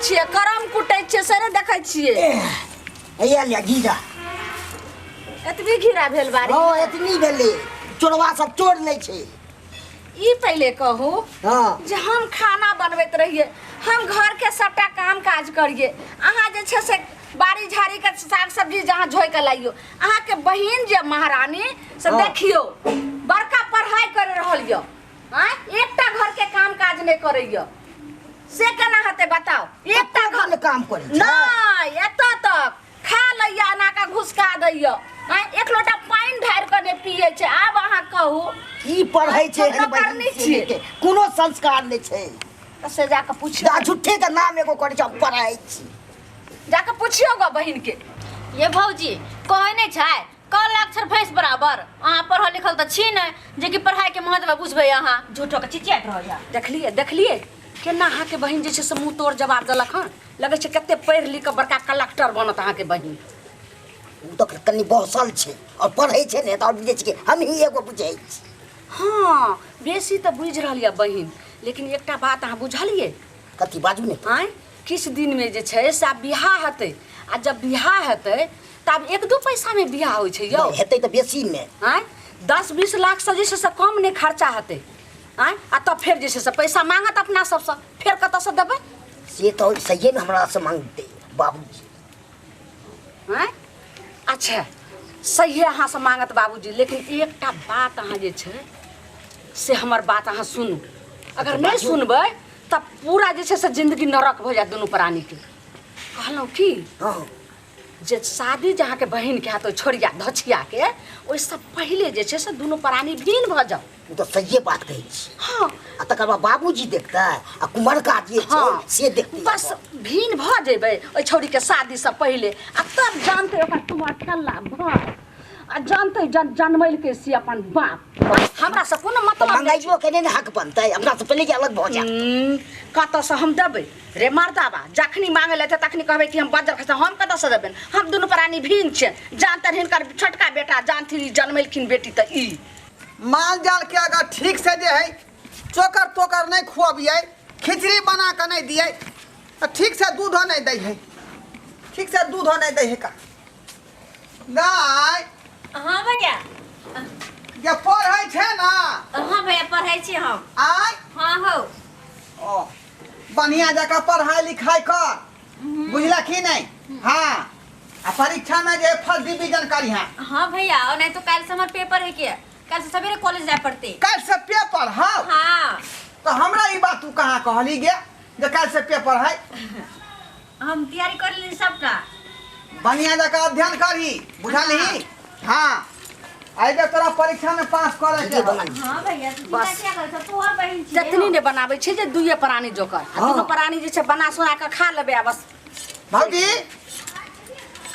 छिए करम कुटै छिए से देखै छिए हैया ले घीरा एतबी घीरा भेल बारी हां एतनी भेले चोरवा सब चोर लै छै ई पहले कहू हां जे हम खाना बनबैत रहिए हम घर के सबटा काम काज करिए अहाँ जे छै से बाड़ी झाड़ी के साग सब्जी जहाँ झोइ के लाइयो अहाँ के बहिन जे महारानी से देखियो बड़का पढ़ाई कर रहल य एकटा घर के काम काज नहीं करैय से केना हेतै बताओ एकटा घर में काम करे नहीं एतऽ तक खा लैया एना का घुसका दैया एक लोटा पानी ढार के ने पिए छै आब अहाँ कहू की पढ़ै छै करनी छिए कोनो संस्कार नै छै से जाके पूछियो झूठे के नाम एगो करे छै पढ़ाई छी जाके पूछियो ग बहिन के ये भौजी कहै नै छै कल अक्षर फैस बराबर अहाँ पढ़ल लिखल त छी नै जे कि पढ़ाई के महत्व बुझबै अहाँ झूठो के चिचियात रहैया देखलिए केना अहाँ के बहिन जे छै से मुंह तोड़ जवाब देलक हन लगे छै कते पढ़ लिख के बड़का कलेक्टर बनत अहाँ के बहिन उ तो कनी बहसल छै और पढ़ै छै ने त बुझै छै हम ही एगो बुझै छी हां बेसी त बुझ रहलिए बहिन लेकिन एकटा बात अहाँ बुझलिए कथि बाजू ने आय किछ दिन में जे छै से बियाह हेतै आ जब बियाह हेतै तब 1-2 पैसा में बियाह होय छै यौ हेतै त बेसी में आय 10-20 लाख से जे से कम ने खर्चा हेतै आय आ तब फिर जे से पैसा मांगत अपना सब से फिर कत से देबै से तो सही में हमरा से मांगते बाबूजी आय अच्छा सही अहाँ से मांगत बाबूजी लेकिन एकटा बात अहाँ जे छै से हमर बात अहाँ सुनू अगर नहीं सुनबै तब पूरा जे छै से जिंदगी नरक भ जात दोनों प्राणी के कहलौ की हां जे शादी जहाँ के बहन के हाथ छोड़िया धछिया के ओइसे पहले जे छै से दोनों प्राणी भीन भ जाओ तो सही बात कहै छी हां आ तकर बाद बाबूजी देखता आ कुमार का जे छै से देखते बस भीन भ जेबै ओइ छौरी के शादी से पहले आ तब जानते ओकर तुम्हार ठल्ला भ आ जानते जन्मैल के से अपन बाप हमरा से कोनो मतलब मंगाइयो के ने हक बनतै हमरा से पहले के अलग भ जा कत से हम देबै रे मर्दाबा जखनी मांगे लेते तखनी कहबै कि हम बजर खसा हम कत से देबै हम दुनु प्राणी भीन छै जानते हिनकर छोटका बेटा जानथी जन्मैलखिन बेटी त ई माल जाल के अगर ठीक से जे है चोकर तोकर नहीं खुआबिए खिचड़ी बना के नहीं दिए तो ठीक से दूध नहीं दे है ठीक से दूध नहीं दे है का गाय हां भैया ये पढ़ै छै ना हां भैया पढ़ै छी हम आय हां हो ओ बढ़िया जगह पढ़ाई लिखाई कर बुझला कि नहीं हाँ आ परीक्षा में जे फर्स्ट डिवीजन करिहा हां भैया और नहीं तो कल से हमर पेपर है के कल से सवेरे कॉलेज जाए पड़ते कल से पेपर हाँ हां तो हमरा ई बात तू कहाँ कहली गे जे कल से पेपर है हम तैयारी कर ली सबका बढ़िया जगह अध्ययन करही बुझली हाँ आइबे तोरा परीक्षा में पास करे के हां भैया तू क्या कर तू और बहन छी जतनी ने बनाबै छै जे दुइये प्राणी जोकर दुनु प्राणी जे छै बना सुना के खा लेबै आ बस भौजी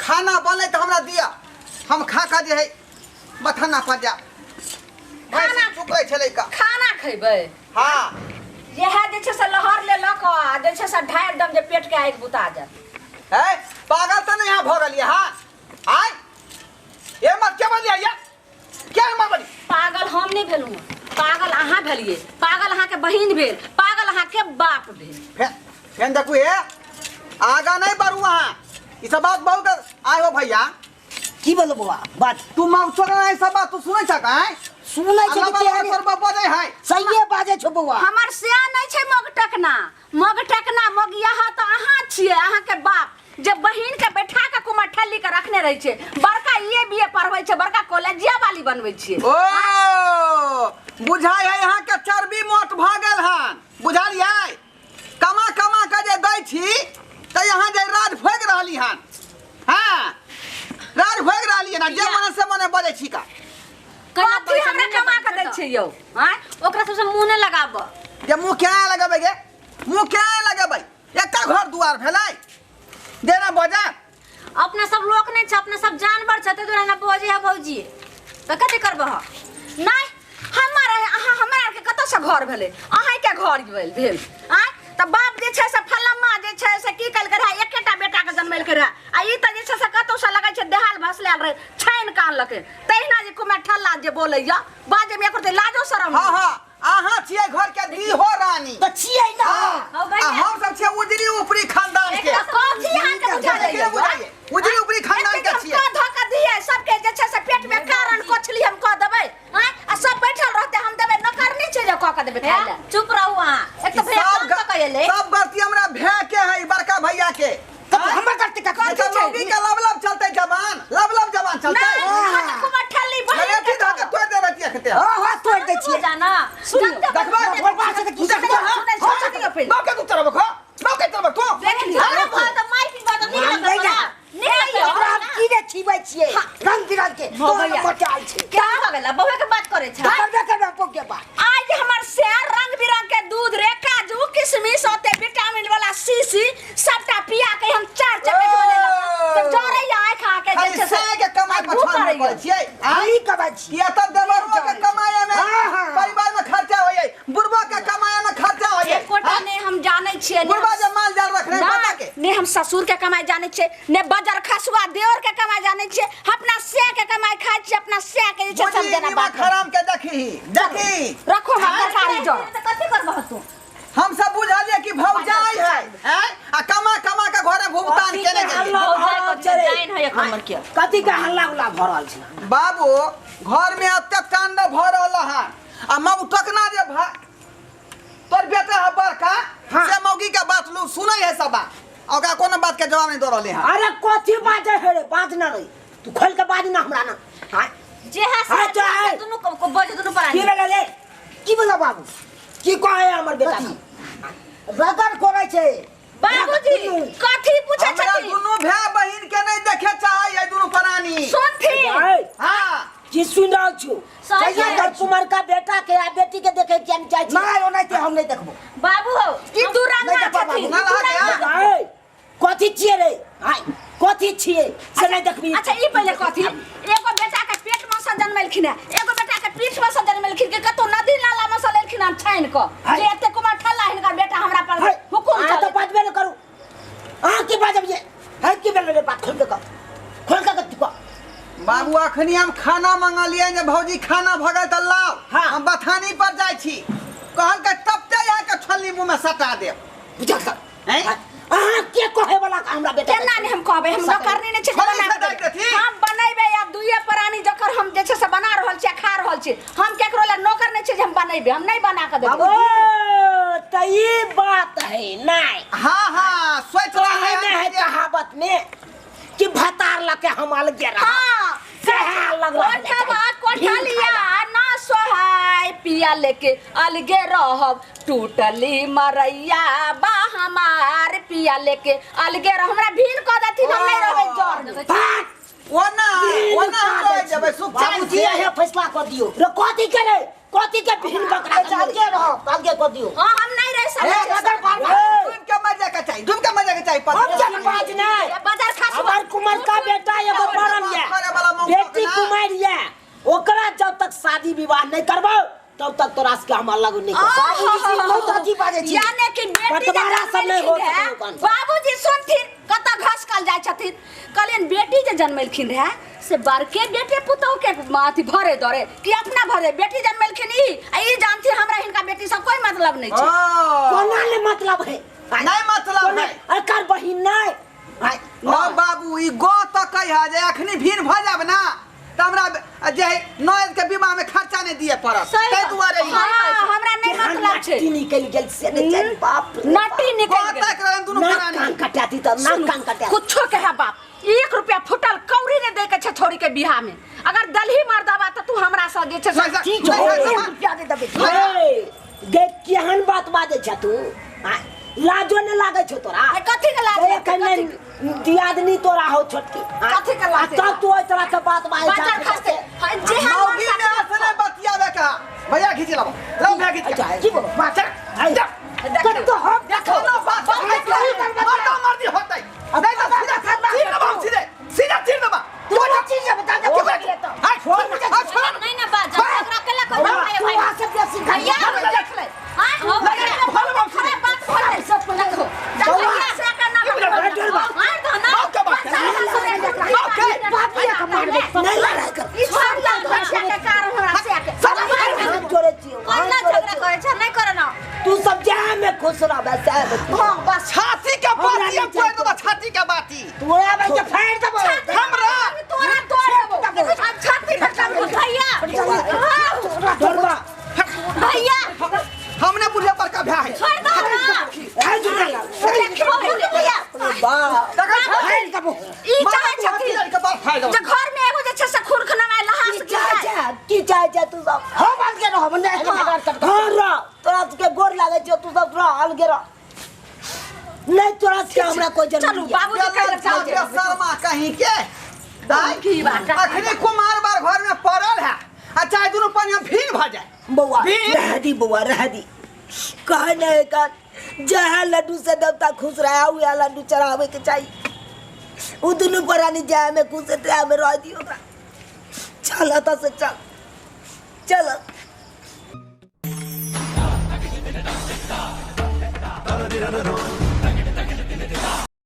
खाना बने तो हमरा दिया हम खा के जे है मथना पर जा खाना चुकै छलै का खाना खैबै हाँ यह जे छै से लहर ले लक आ जे छै से ढार दम जे पेट के आगि बुता जाय है पागल तो नहीं यहाँ भ गलिए हाँ आय ये मत क्या बोलिए या क्या मत बोली पागल हम नहीं भेलू पागल अहाँ भेलिए पागल अहाँ के बहिन भेल पागल अहाँ के बाप भेल फेन देखू हे आगा नहीं बढ़ू वहाँ ई सब बात बहुत आय हो भैया की बोलो बुआ बात तू मौसर नहीं सब बात तू सुनै छ का सुनै छै कि सर बजे है सही बाजे छो बुआ हमर सिया नहीं छै मग टकना मगिया त अहाँ छिए अहाँ के बाप जे बहिन के बैठा के कुमार ठल्ली के रखने रही छे बड़का ये बीए पढ़बै छे बड़का कॉलेजिया वाली बनबै छिए ओ बुझाय है यहाँ के चर्बी मोट भ गेल हन बुझलियै कमा कमा के जे दै छी त यहाँ जे राज भोग रहली हन हां राज भोग रहली ना जे मन से मने बजे छी का कथी हमरा कमा के दै छै यौ हां ओकरा सबसे मुंह न लगाब जे मुंह क्या लगाबै गे मुंह क्या लगाबै एकटा घर दुआर भेलै देना बजा अपना सब लोक नहीं छ अपना सब जानवर छ त तोरा ना बोझे है भौजी त कथि करबह नहीं हमरा के कत से घर भेले अहाँ के घर भेल आय त बाप जे छै से फलम्मा जे छै से की कल के रहा एकेटा बेटा के जन्मैल के रहा आ ई त जे छै से कतो से लगै छै देहाल भसलाल रहे छाइन कान लके तहिना जे कुमे ठल्ला जे बोलैया बाजे में एकर लाजो शरम हां हां अहाँ छियै घर के दी हो रानी तो छियै ना आ हम सब छियै उजरी ऊपरी खानदान के कथी अहाँ के बुझा जाइए उजरी ऊपरी खानदान के छियै हम धोखा दिए सबके जे छै से पेट में कारण कोछली हम कह देबै हैं आ सब बैठल रहते हम देबै नौकरनी छै जे कह के देबै खाइ ले चुप रहू अहाँ एक तो भैया काम तो कइले सब गलती हमरा भै के है बड़का भैया के तो हमर करते का तो मौगी के लब चलते जवान लब जवान चलते नहीं कुमार ठल्ली अरे की धके तोड़ दे रतिया खेते हां तोड़ दे छियै जाना देखबा भगवान से की से मौके तू तरफ खो मौके तरफ तू देख लियो अरे भाई तो माई की बात नहीं करता नहीं हमरा की रे छिबै छियै रंग बिरंग के तो मचाल छै क्या हो गेला बहुए के बात करे छ करबे पोके बा आज हमर शेर रंग बिरंग के दूध रे काजू किशमिश होते विटामिन वाला सीसी सबटा पिया के हम चार चपेट में ले तो जोरे आए खा के जे से के कमाई पछाड़ में पड़ छियै आई कबा छी या त देवरो के कमाई में परिवार में खर्चा होय बुढ़वा के कमाई में खर्चा होय एक कोटा ने हम जाने छियै बुढ़वा जे माल जाल रखने पता के ने हम ससुर के कमाई जाने छियै ने बजर खसुआ देवर के कमाई जाने छियै अपना से के कमाई खाइ छियै अपना से के जे सब देना बात खराम के देखी रखो हम सरकारी जो कथि करबह तू हम सब बुझलिए कि भौजाई है आ कमा के घरे भुगतान केने जाइन है एक नंबर के कथि का हल्ला उल्ला भ रहल छै बाबू घर में अत्ते कांड भ रहल हन आ मौ टकना जे तोर बेटा है बड़का से मौगी के बात लो सुनै है सब ओकरा कोनो बात के जवाब नहीं दे रहले हन अरे कथि बाजे है रे बात ना रही तू खोल के बाज ना हमरा ना हां जे है दुनु को बजे दुनु पर की बोला रे की बोला बाबू की कहे हमर बेटा रगड़ कोरै छै बाबूजी कथि पूछे हमरा छथि दुनु भाई बहिन के नहीं देखे चाहे है दुनु प्राणी सुनथि हां की सुन रहल छु सही सैयद कुमार का बेटा के आ बेटी के देखे के हम चाहे छी नहीं ओनाइते हम नहीं देखबो बाबू हो ई दू रंगा छथि ना लगा कथि छियै रे हाय कथि छियै से नहीं देखबी अच्छा ई पहले कथि एगो बेटा के पेट में से जन्मलखिन है एगो बेटा के पीठ में से जन्मलखिन के कतो नदी नाला में से लेलखिन हम छाइन क जे एते कुमार ठल्ला हिनका बेटा हमरा पर हुकुम आ तो चले बात बेल करू आ की बाजब ये है की बेल रे बात खोल के कथि को बाबू अखनी हम खाना मंगलिए जे भौजी खाना भगल त लाओ हाँ। हम बथानी पर जाय छी कहल के तब ते यहाँ के छल्ली मुंह में सटा दे बुझल कर हैं अहाँ के कहे वाला हमरा बेटा केना ने हम कहबे हम नौकरनी ने छै खाली बना सटाइ देथिन। हम बनेबे या दुइये प्राणी जकर हम जे छै से बना रहल छी खा रहल छी हम केकरो ला नौकर ने छै जे हम बनेबे हम नहीं बना के बाबू देबे त ई बात है नहीं हाँ सोच रहा है नहीं है कहावत में कि भतार लके हम अलगे रह हां कहा लग कोठा लिया ना सोहाय पिया लेके अलगे रहब टूटली मरैया बा हमार पिया लेके अलगे रह हमरा भीन क देथिन हम नहीं रहबै जर ओना हम रह जेबै सुख बाबूजी है फैसला कर दियो रे कथि करे कथि के भिन बकरा अलगे रह अलगे कर दियो हां हम नहीं रह सकते डूब के मजा के चाहिए डूब के मजा के चाहिए हम चल बाज नहीं बाजार खास हमार कुमार का बेटा एगो बरम ये बेटी कुमार ये ओकरा जब तक शादी विवाह नहीं करबो तब तक तोरा से हम अलग नहीं कर बहुत अजीब बाजे छी यानी कि बेटी बटवारा सब नहीं हो बाबूजी सुनथिन कत घस कल जाय छथिन कहलियन बेटी जे जन्मलखिन रहे से बड़के बेटे पुतौ के माथि भरे दरे कि अपना भरे बेटी जन्मलखिन ई जानथि हमरा हिनका बेटी से कोई मतलब नहीं छै कोना ले मतलब है नहीं मतलब है एकर बहिन नहीं ओ बाबू ई गो त कहिया जे अखनी भीन भ जाब ना त हमरा जे नौज के विवाह में खर्चा नहीं दिए पड़त तै दुआरे हमरा नहीं मतलब छै नट्टी निकल गेल से नहीं चल बाप नट्टी निकल गेल तक रहन दुनु नाक प्राणी कान कटाती त नाक कान कटा कुछो कहे बाप 1 रुपया फुटल कौड़ी ने दे के छै छोरी के बियाह में अगर दलही मार दबा त तू हमरा से जे छै ठीक हो 1 रुपया दे दबे गे केहन बात बाजे छ तू लाजो ने लागे छ तोरा कथि के लागे कने दियादनी तोरा हो छोटकी कथि के लागे तब तू ओइ तरह के बात बाजे बाजार खास्ते जे मौगी ने असले बतियावे का भैया खींच लो भैया खींच जी बोलो मास्टर कर तो हम देखो ना बात मरदा मर्दी होतै नहीं तो सीधा सीधे सीधा तीर दबा तू वो चीज बता दे हां छोड़ नहीं ना बात झगड़ा केला कर भाई तू आ से बेसी भैया देख ले हां हो गया खराब बात खोल सब को लगो भैया से का ना मार दो ना मौका बात मौका बापिया का मार दे नहीं लड़ा कर ई छोड़ ला भाषा के कारण हमरा से के सब जोड़े छी कौन झगड़ा हां बस छाती के बाती अब कोई तो छाती के बाती तोरा भाई के फाड़ देबो हमरा तोरा तोड़ देबो छाती में कर भैया डरबा भैया हमने बुढ़िया पर का भ्या है छोड़ दो ना ए जुड़ेगा भैया वाह फाड़ देबो ई चाहे छथी के बात फाड़ दो जे घर में एगो जे छै से खुरखना में लहास की चाहे तू सब हम अलगे रह हमने घर रह तोरा के गोर लागे छ तू सब रह अलगे रह नहीं तोरा से हमरा कोई जरूरत चलू बाबू जी कह चल शर्मा कहीं के की बात अखनी कुमार बार घर में पड़ल है अच्छा दोनों पानी में भीड़ भ जाए बउआ रह दी बउआ रह दी कह नहीं कर जहाँ लड्डू से देवता खुश रहा हुआ लड्डू चढ़ावे के चाहिए वो दोनों परानी जाए में खुश है में रह दी होगा चल तो से चल